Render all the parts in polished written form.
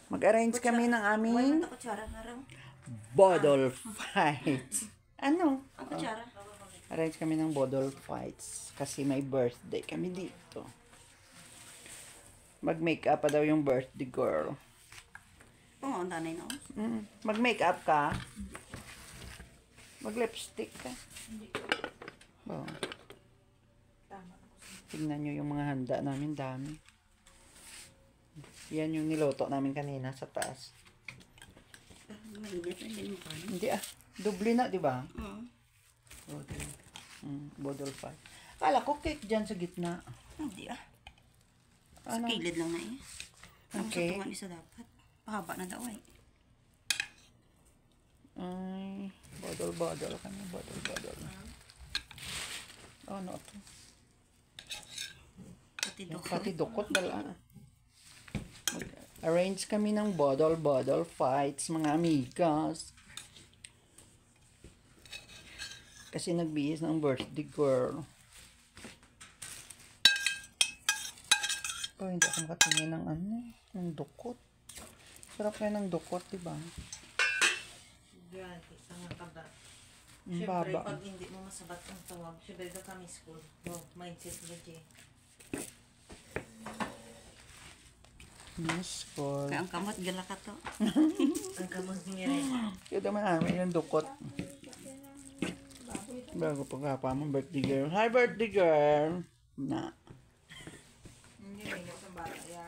Mag-arrange kami ng aming bottle fights. Ano? Ang kutsara. Arrange kami ng bottle fights. Kasi may birthday kami dito. Mag-makeup pa daw yung birthday girl. Oo, ang danay na. Mag-makeup ka? Mag-lipstick ka? Oh. Tingnan nyo yung mga handa namin, dami. Yan yung niloto namin kanina sa taas. Hindi doble na, di ba? Bottle fight. Kala ko cake dyan sa gitna. Hindi Sa kilid lang na Ang Okay. sa tungan isa dapat. Pahaba na daw Ay, bottle kami, bottle. Oh, no. Pati dukot dala. Arrange kami ng bottle fights, mga amigas. Kasi nagbihis ng birthday girl. Oh, hindi ako makatingin ng ng dukot. Sarap kaya ng dukot, diba? Grabe, tanga ka ba? Ang Siyempre, baba. pag hindi mo masabat ang tawag, siyempre ka kami school. Mindset mo, Jay. Miss call. Kaya ang kamot, gala ka to. Ang kamang rin. Ito naman yung dukot. Bago pagkapa mo, birthday girl. Hi, birthday girl! Na. Hindi, may sa bata.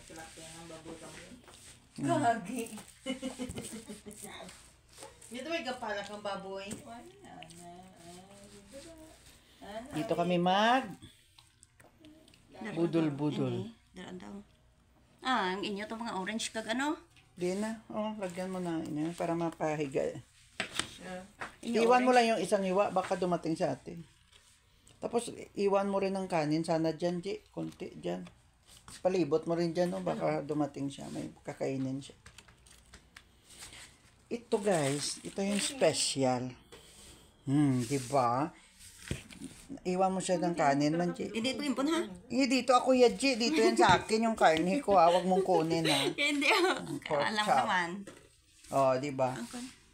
Tilapia ng babutang yun. Kagi. Dito may gapala kang baboy. Dito kami budol-budol. Daran daw. Ang inyo to mga orange kag ano? Di na. Oh, lagyan mo na ina para mapahiga. Inyo Iwan mo lang yung isang hiwa, baka dumating sa atin. Tapos, iwan mo rin ng kanin. Sana dyan, Ji. Kunti dyan. Palibot mo rin dyan, no? Baka dumating siya. May kakainin siya. Ito, guys. Ito yung special. Diba? Iwan mo siya ng kanin man, Ji. Hindi ito impon ha? Hindi, dito ako yan, Ji. Dito yan sa akin yung karne ko, ha. Huwag mong kunin, ha. Hindi pork alam chop. naman. Oh, diba?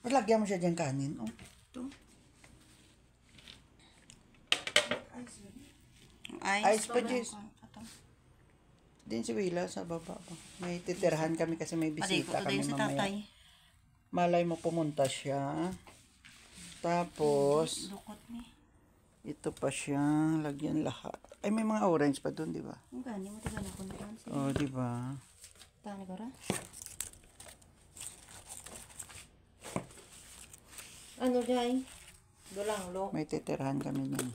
Lagyan mo siya dyan kanin, oh. Ito. Ice pa, Jis. Din si Willa sa baba. May titirhan kami kasi may bisita kami si mamaya. tatay. Malay mo pumunta siya. Tapos, Dukot ni. ito pa siya. Lagyan lahat. Ay, may mga orange pa dun, di ba? Ang gani mo taga na kuntaan siya. Oh, di ba? Tani ko ra. Ano, Jay? Dulang, lo. May titirhan kami nun.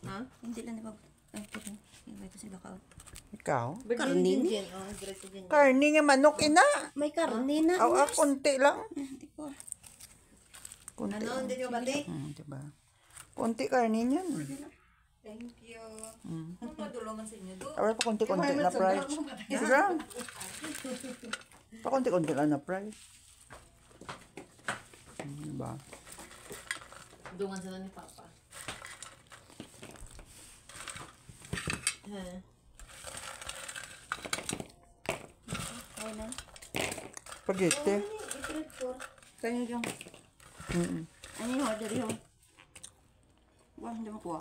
Ha? Hindi lang diba? Ay, pero iba ito sila ka. Ikaw? Karnin? Diretso din. Karni nga manok, ina. May karne na. Konti lang. Hindi ko. Konti. Ano, hindi nyo bati? Di ba? Konti karni niyan. Thank you. Ano ba dulungan sa inyo do? Awal pa konti-konti na price. Diba? Pa konti-konti lang na price. Diba? Dulungan sila ni Papa. Ay na. Spaghetti. Kanya yung. Ano yung order yung? Wah, hindi mo kuha.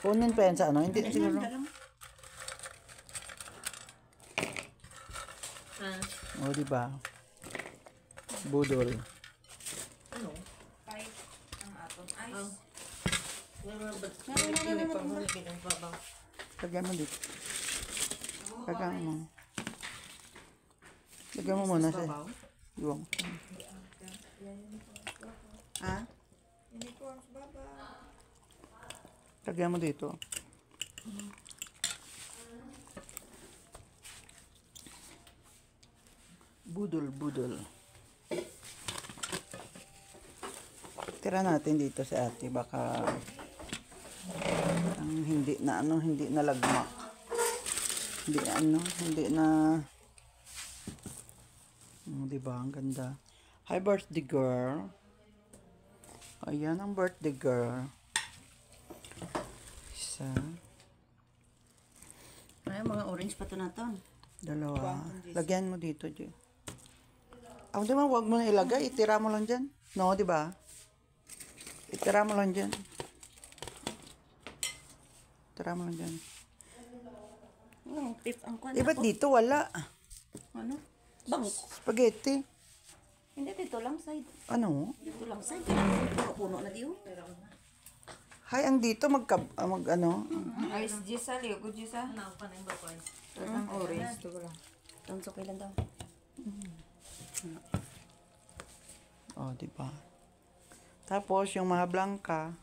Kunin pa yan sa ano? Hindi na siguro. O, diba? Budol. Ano? Ice. Ang atom. Ice. Lagyan mo dito. Lagyan mo. Lagyan mo muna sa iwang. Ha? Lagyan mo dito. Budol. Tira natin dito sa ate. Baka ang hindi na lagmak. Hindi na diba? Ang ganda. Hi, birthday girl. Ayan ang birthday girl. Isa. Ay, mga orange pa to na to. Dalawa. Lagyan mo dito, Jay. Di ba, huwag mo na ilagay. Itira mo lang dyan. No, di ba? Itira mo lang dyan. Itira mo lang dyan. Pip ang kwan. Ba't dito wala? Ano? Bangko. Spaghetti. Hindi, dito lang side. Ano? Dito lang side. Puno na diyo. Hay, ang dito ano? Ayos Jisa, liyo ko Jisa. Tapos ang orange. Ito ko lang. Tonsok kailan daw. Di ba? Tapos, yung mga blanca.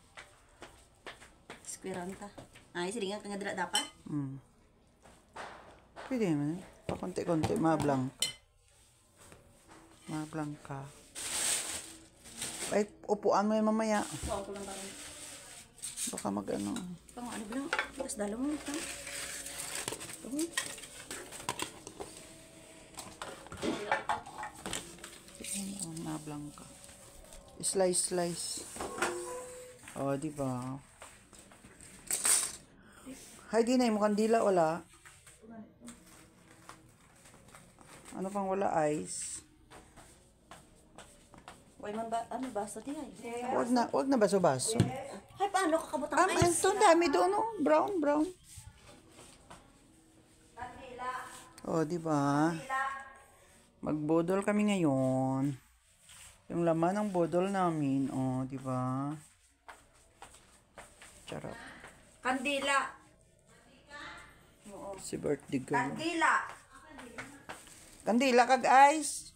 Squiranta. Ay, silingan ka nga dila dapat. Pwede naman. Pakunti-kunti, mga blanca. Mga blanca. Ay, upuan mo yung mamaya. So, ako lang parang. Baka mag-ano. Pang ano ba lang? Tapos dalo mo ito. Mga blanca. Slice. Di ba? Hay, di na yung kandila, wala. Ano pang wala? Ice. Why man ba? Ano ba? Sa tihay. Wag na baso-baso. Ay, paano kakabutang ice? Ito, dami doon, oh. Brown. Di ba? Magbodol kami ngayon. Yung laman ng bodol namin, di ba? Charot. Kandila. Si birthday girl. Kandila. Kandila kag ice.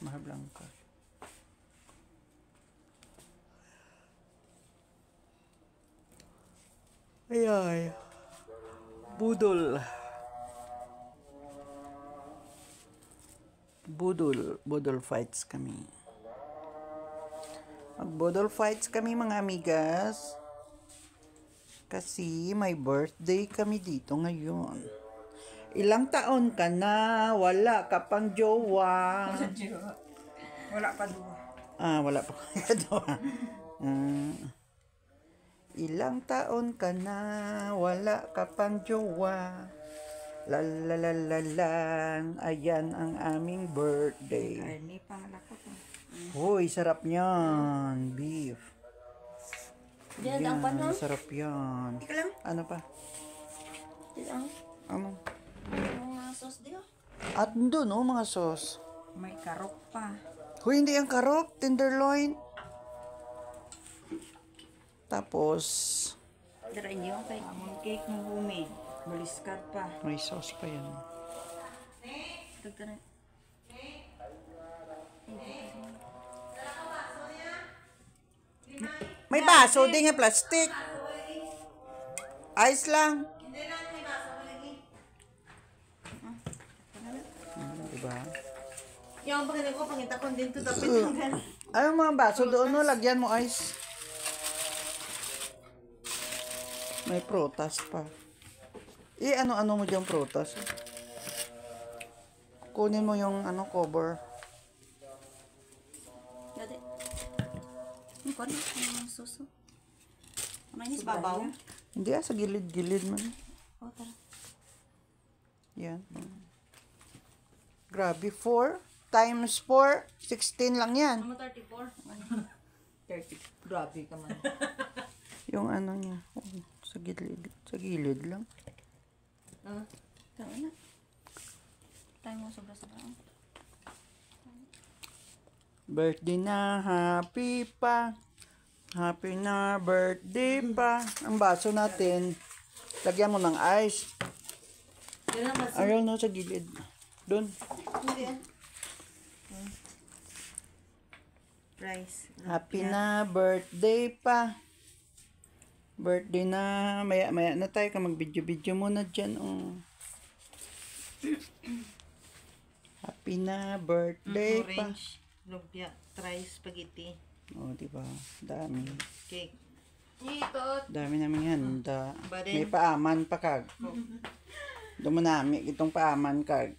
Mga blanca. Ay. Budol. Budol fights kami. Mag-budol fights kami, mga amigas. Kasi may birthday kami dito ngayon. Ilang taon ka na, wala ka pang jowa. Wala pa duwa. Wala pa kaya jowa. Ilang taon ka na, wala ka pang jowa. Lalalalang, ayan ang aming birthday. Ay, may pangalak ko to. Hoy, sarap niyan. Beef. Diyan, ang pan, ha? Sarap yan. Ika lang. Ano pa? Diyan, Ano? mga sauce diyo. At doon, mga sauce. May karok pa. Hoy, hindi ang karop. Tenderloin. Tapos, Darain niyo kay Among cake ng homemade. Baliskat pa. may sauce pa yan. Dagdagan. May baso, di nga plastic. Ice lang. Diba? Yung pagkita ko, pangita ko din to tapit. Ano mga baso doon, no? Lagyan mo ice. May prutas pa. Ano-ano mo dyan prutas? Kunin mo yung cover. Dati. Ang kwan, ang sauce. Ano yun, sa babaw? Hindi sa gilid-gilid man. O, tara. Yan. Grabe, 4 times 4, 16 lang yan. Ano 34? 30. Grabe ka man. Yung ano niya, sa gilid lang. Tama na. Tayo mo sobra-sobra. Birthday na, happy pa. Happy na birthday pa. Ang baso natin, lagyan mo ng ice. Yan ang baso. Ayaw no, sa gilid. Doon. Hindi yan. Rice. Happy na birthday pa. Birthday na. Maya na tayo ka mag-video muna dyan. Happy na birthday pa. Orange. Lumpia. Try spaghetti. Diba? Dami. Cake. Ito. Dami namin handa. Baden. May paaman pa kag. Dumanami itong paaman kag.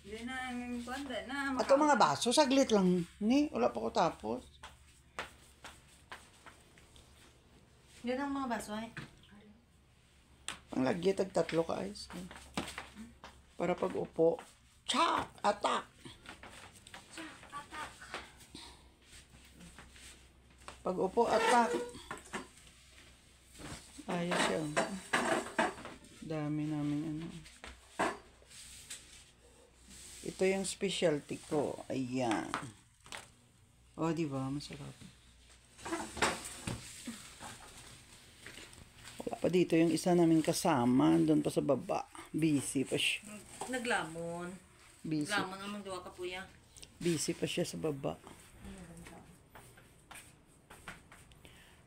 Hindi na. Ang kwanda na. Ato mga baso, saglit lang. Ni, wala pa ko tapos. Yan ang mga baso ay. Ang lagi, tatlo ka ayos. Para pag upo, chak! Atak! Pag upo, atak! Ayos yan. Dami namin ano. Ito yung specialty ko. Ayan. O, diba? Masarap. Wala pa dito yung isa namin kasama. Doon pa sa baba. Busy pa siya. Naglamon. Busy. Lamon naman duwa ka po yan. Busy pa siya sa baba.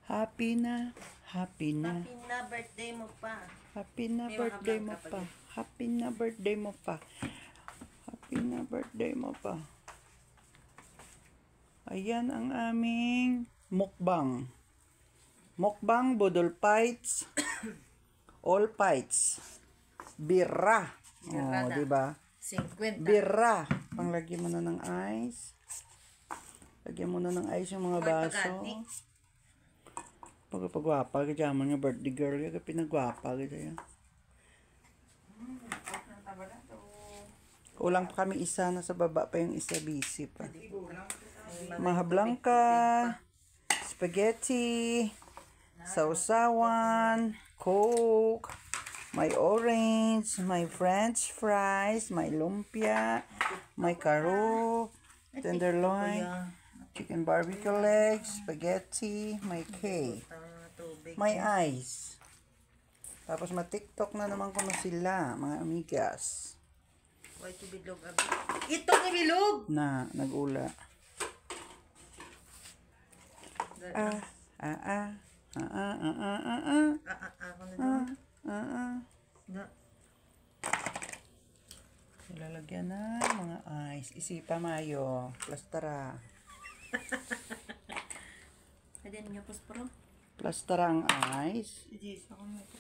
Happy na. Happy na. Happy na birthday mo pa. Happy na May birthday mga mo blanca pa. pa Happy na birthday mo pa. Happy na birthday mo pa. Ayan ang aming mukbang. Mukbang, budol fights. All fights. Bira. Bira Oh, na. diba? 50. Bira. Panglagyan mo na ng ice. Lagyan mo na ng ice yung mga Hoy, baso. pagani. Pagpagwapa, kaya mo nga birthday girl, kaya pinagwapa, kaya. Kulang pa kami isa, nasa baba pa yung isa, busy pa. Maha blanca, spaghetti, sausawan, coke, may orange, may french fries, may lumpia, may karo, tenderloin, chicken barbecue legs, spaghetti, may cake, may ice. Tapos ma-tiktok na naman ko na sila, mga amigas. Why to bilog abi? Ito ni bilog! Na, nag-ula. Ah, ah, ah, ah, ah, ah, ah, ah, ah, Ako na doon. ah, ah. Na. Nilalagyan na mga ice. Isipa mayo. Plastara. Pwede ninyo posporo? Plastara ang ice. Yes, ako na ito.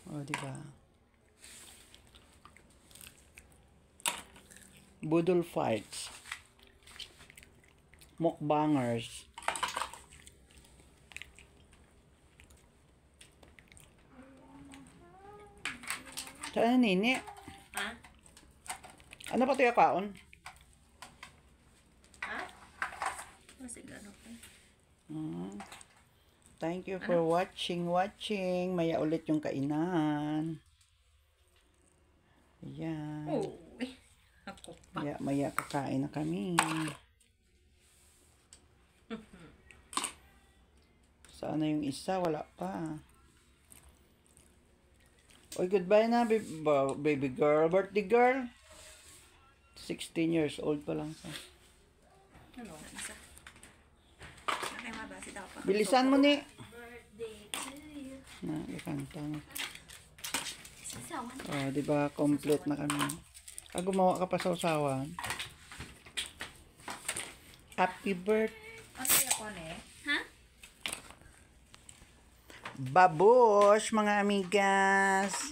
O, diba? Budol fights. Mukbangers. Saan nini? Ha? Ano pa ito yung kaon? Ha? Kasi gano'n pa. Thank you for watching. Maya ulit yung kainan. Ayan. Oh, ako pa. Maya kakain na kami. Saan na yung isa? Wala pa. Oy, goodbye na, baby girl. Birthday girl. 16 years old pa lang sa. Ano? Isa. Okay, mabasi daw pa. Bilisan mo ni. Birthday to you. Na, ikanta na. Sasawan. Oh, di ba complete na kami. Gumawa ka pa sa usawan. Happy birthday. Ano ako ne? Ha? Babush, mga amigas.